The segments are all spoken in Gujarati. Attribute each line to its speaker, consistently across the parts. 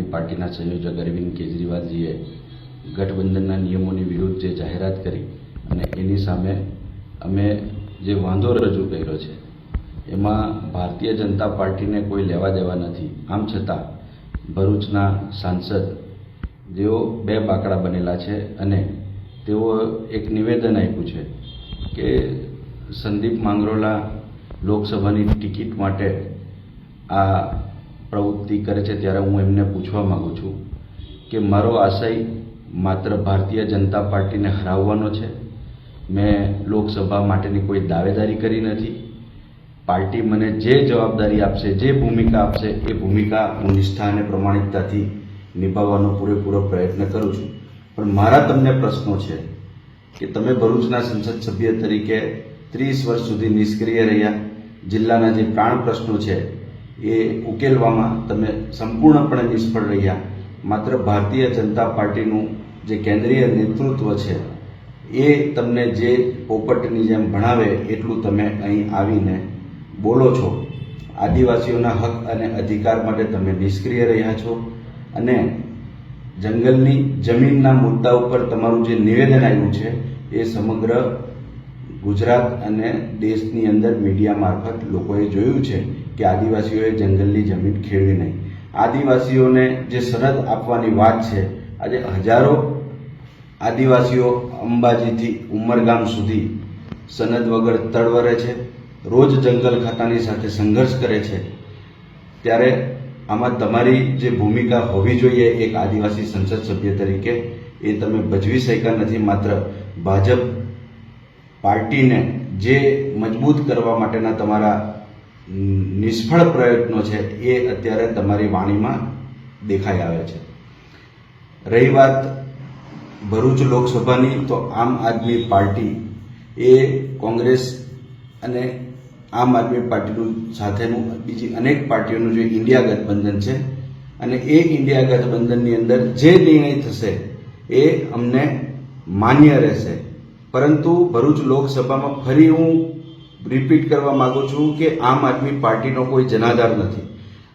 Speaker 1: આદમી પાર્ટીના સંયોજક અરવિંદ કેજરીવાલજીએ ગઠબંધનના નિયમોની વિરુદ્ધ જે જાહેરાત કરી અને એની સામે અમે જે વાંધો રજૂ કર્યો છે એમાં ભારતીય જનતા પાર્ટીને કોઈ લેવા દેવા નથી. આમ છતાં ભરૂચના સાંસદ જેઓ 2 બાકડા બનેલા છે અને તેઓ એક નિવેદન આપ્યું છે કે સંદીપ માંગરોલા લોકસભાની ટિકિટ માટે આ પ્રવૃત્તિ કરે છે, ત્યારે હું એમને પૂછવા માગું છું કે મારો આશય માત્ર ભારતીય જનતા પાર્ટીને હરાવવાનો છે. મેં લોકસભા માટેની કોઈ દાવેદારી કરી નથી. પાર્ટી મને જે જવાબદારી આપશે, જે ભૂમિકા આપશે એ ભૂમિકા હું નિષ્ઠા અને પ્રમાણિકતાથી નિભાવવાનો પૂરેપૂરો પ્રયત્ન કરું છું. પણ મારા તમને પ્રશ્નો છે કે તમે ભરૂચના સંસદ સભ્ય તરીકે 30 વર્ષ સુધી નિષ્ક્રિય રહ્યા. જિલ્લાના જે પ્રાણ પ્રશ્નો છે એ ઉકેલવામાં તમે સંપૂર્ણપણે નિષ્ફળ રહ્યા. માત્ર ભારતીય જનતા પાર્ટીનું જે કેન્દ્રીય નેતૃત્વ છે એ તમને જે પોપટની જેમ ભણાવે એટલું તમે અહીં આવીને બોલો છો. આદિવાસીઓના હક અને અધિકાર માટે તમે નિષ્ક્રિય રહ્યા છો અને જંગલની જમીનના મુદ્દા ઉપર તમારું જે નિવેદન આવ્યું છે એ સમગ્ર ગુજરાત અને દેશની અંદર મીડિયા મારફત લોકોએ જોયું છે કે આદિવાસીઓએ જંગલની જમીન ખેડવી નહીં. આદિવાસીઓને જે સરહદ આપવાની વાત છે, આજે હજારો આદિવાસીઓ અંબાજીથી ઉમરગામ સુધી સનદ વગર તડવરે છે, રોજ જંગલ ખાતાની સાથે સંઘર્ષ કરે છે. ત્યારે આમાં તમારી જે ભૂમિકા હોવી જોઈએ એક આદિવાસી સંસદ સભ્ય તરીકે એ તમે ભજવી શક્યા નથી. માત્ર ભાજપ પાર્ટીને જે મજબૂત કરવા માટેના તમારા નિષ્ફળ પ્રયત્નો છે એ અત્યારે તમારી વાણીમાં દેખાઈ આવે છે. રહી વાત ભરૂચ લોકસભાની, તો આમ આદમી પાર્ટી એ કોંગ્રેસ અને આમ આદમી પાર્ટીનું સાથેનું બીજી અનેક પાર્ટીઓનું જે ઇન્ડિયા ગઠબંધન છે અને એ ઇન્ડિયા ગઠબંધનની અંદર જે નિર્ણય થશે એ અમને માન્ય રહેશે. પરંતુ ભરૂચ લોકસભામાં ફરી હું રિપીટ કરવા માંગુ છું કે આમ આદમી પાર્ટીનો કોઈ જનાધાર નથી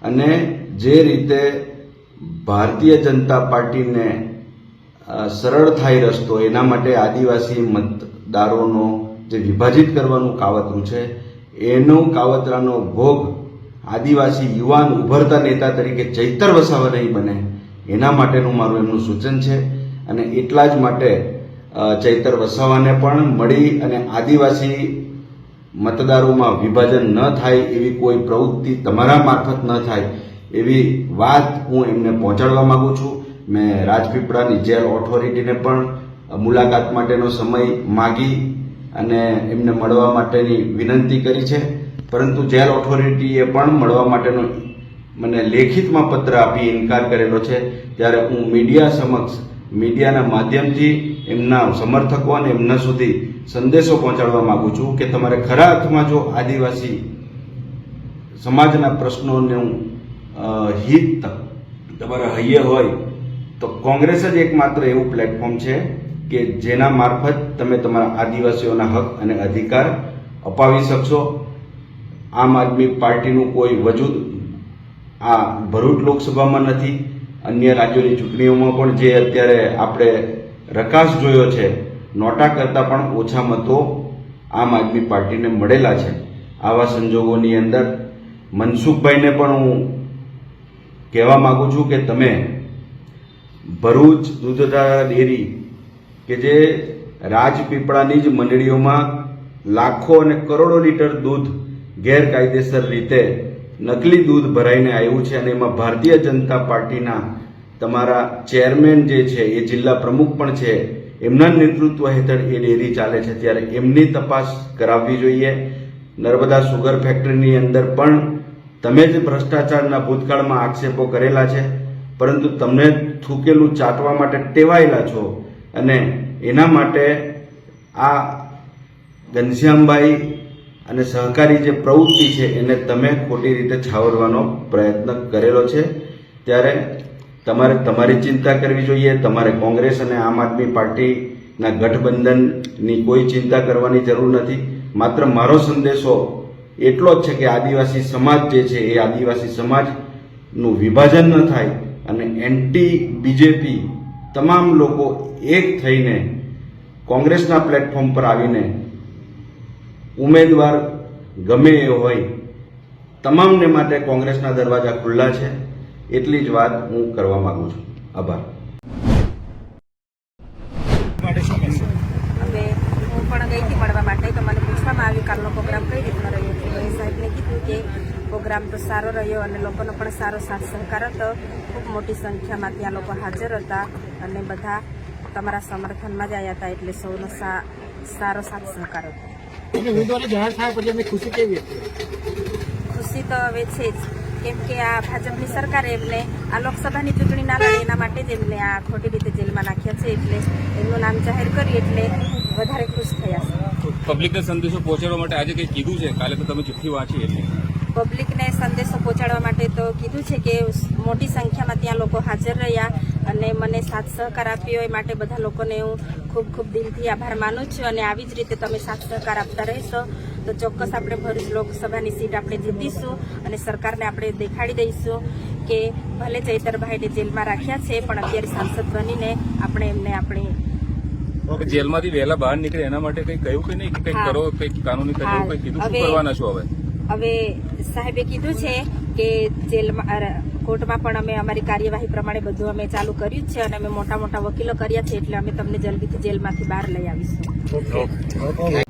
Speaker 1: અને જે રીતે ભારતીય જનતા પાર્ટીને સરળ થાય રસ્તો એના માટે આદિવાસી મતદારોનો જે વિભાજિત કરવાનું કાવતરું છે એનો કાવતરાનો ભોગ આદિવાસી યુવાન ઉભરતા નેતા તરીકે ચૈતર વસાવા નહીં બને એના માટેનું મારું એમનું સૂચન છે. અને એટલા જ માટે ચૈતર વસાવાને પણ મળી અને આદિવાસી મતદારોમાં વિભાજન ન થાય એવી કોઈ પ્રવૃત્તિ તમારા મારફત ન થાય એવી વાત હું એમને પહોંચાડવા માંગુ છું. મેં રાજપીપળાની જેલ ઓથોરિટીને પણ મુલાકાત માટેનો સમય માગી અને એમને મળવા માટેની વિનંતી કરી છે, પરંતુ જેલ ઓથોરિટીએ પણ મળવા માટેનો મને લેખિતમાં પત્ર આપી ઇનકાર કરેલો છે. ત્યારે હું મીડિયા સમક્ષ મીડિયાના માધ્યમથી એમના સમર્થકો અને એમના સુધી સંદેશો પહોંચાડવા માંગુ છું કે તમારે ખરા અર્થમાં જો આદિવાસી સમાજના પ્રશ્નોનું હિત તમારા હૈયે હોય તો કોંગ્રેસ જ એકમાત્ર એવું પ્લેટફોર્મ છે કે જેના મારફત તમે તમારા આદિવાસીઓના હક અને અધિકાર અપાવી શકશો. આમ આદમી પાર્ટીનું કોઈ વજૂદ આ ભરૂચ લોકસભામાં નથી. અન્ય રાજ્યોની ચૂંટણીઓમાં પણ જે અત્યારે આપણે રકાસ જોયો છે, નોટા કરતાં પણ ઓછા મતો આમ આદમી પાર્ટીને મળેલા છે. આવા સંજોગોની અંદર મનસુખભાઈને પણ હું કહેવા માગું છું કે તમે ભરૂચ દૂધધારા ડેરી કે જે રાજપીપળાની જ મંડળીઓમાં લાખો અને કરોડો લીટર દૂધ ગેરકાયદેસર રીતે નકલી દૂધ ભરાઈને આવ્યું છે અને એમાં ભારતીય જનતા પાર્ટીના તમારા ચેરમેન જે છે એ જિલ્લા પ્રમુખ પણ છે, એમના નેતૃત્વ હેઠળ એ ડેરી ચાલે છે. ત્યારે એમની તપાસ કરાવવી જોઈએ. નર્મદા સુગર ફેક્ટરીની અંદર પણ તમે જ ભ્રષ્ટાચારના ભૂતકાળમાં આક્ષેપો કરેલા છે, પરંતુ તમને થૂકેલું ચાટવા માટે ટેવાયેલા છો અને એના માટે આ ઘનશ્યામભાઈ અને સહકારી જે પ્રવૃત્તિ છે એને તમે ખોટી રીતે છાવરવાનો પ્રયત્ન કરેલો છે. ત્યારે તમારે તમારી ચિંતા કરવી જોઈએ. તમારે કોંગ્રેસ અને આમ આદમી પાર્ટીના ગઠબંધનની કોઈ ચિંતા કરવાની જરૂર નથી. માત્ર મારો સંદેશો એટલો જ છે કે આદિવાસી સમાજ જે છે એ આદિવાસી સમાજનું વિભાજન ન થાય અને એન્ટી બીજેપી તમામ લોકો એક થઈને કોંગ્રેસના પ્લેટફોર્મ પર આવીને ઉમેદવાર ગમે એ હોય તમામને માટે કોંગ્રેસના દરવાજા ખુલ્લા છે. એટલી જ વાત હું કરવા માંગુ છું. આભાર.
Speaker 2: હવે હું પણ ગઈ હતી મળવા માટે, તો મને પૂછવામાં આવ્યું કાલનો પ્રોગ્રામ કઈ રીતનો રહ્યો. તો એ સાહેબને કીધું કે પ્રોગ્રામ તો સારો રહ્યો અને લોકોનો પણ સારો સાથ સહકાર હતો. ખૂબ મોટી સંખ્યામાં ત્યાં લોકો હાજર હતા અને બધા તમારા સમર્થનમાં જ આવ્યા હતા, એટલે સૌનો સારો સાથ સહકાર હતો.
Speaker 3: ઉમેદવારી જાહેર થાય પછી એમની ખુશી કેવી હતી?
Speaker 2: ખુશી તો હવે છે જ, કેમ કે આ ભાજપની સરકારે એમને આ લોકસભાની ચૂંટણી ના લડે એના માટે જ એમને આ ખોટી રીતે જેલમાં નાખ્યા છે, એટલે એમનું નામ જાહેર કર્યું એટલે વધારે ખુશ થયા છે.
Speaker 4: પબ્લિકને સંદેશો પહોંચાડવા માટે આજે કંઈ કીધું છે? કાલે તો તમે ચિઠ્ઠી વાંચી એટલે
Speaker 2: પબ્લિકને સંદેશો પહોંચાડવા માટે તો કીધું છે કે મોટી સંખ્યામાં ત્યાં લોકો હાજર રહ્યા અને મને સાથ સહકાર આપ્યો એ માટે બધા લોકોને હું ખૂબ ખૂબ દિલથી આભાર માનું છું. અને આવી જ રીતે તમે સાથ સહકાર આપતા રહેશો તો ચોક્કસ આપણે ભરૂચ લોકસભાની સીટ આપણે જીતીશું અને સરકારને આપણે દેખાડી દઈશું કે ભલે ચૈતરભાઈને જેલમાં રાખ્યા છે પણ અત્યારે સાંસદ બનીને આપણે એમને આપણે
Speaker 4: જેલમાંથી વહેલા બહાર નીકળે એના માટે કંઈ કહ્યું કે નહીં, કે કંઈક કરો, કંઈક કાનૂની કરો, કંઈક કીધું? શું કરવાના છો હવે?
Speaker 2: હવે સાહેબે કીધું છે કે જેલમાં કોર્ટમાં પણ અમે અમારી કાર્યવાહી પ્રમાણે બધું અમે ચાલુ કર્યું જ છે અને અમે મોટા મોટા વકીલો કર્યા છે, એટલે અમે તમને જલ્દીથી જેલમાંથી બહાર લઈ આવીશું.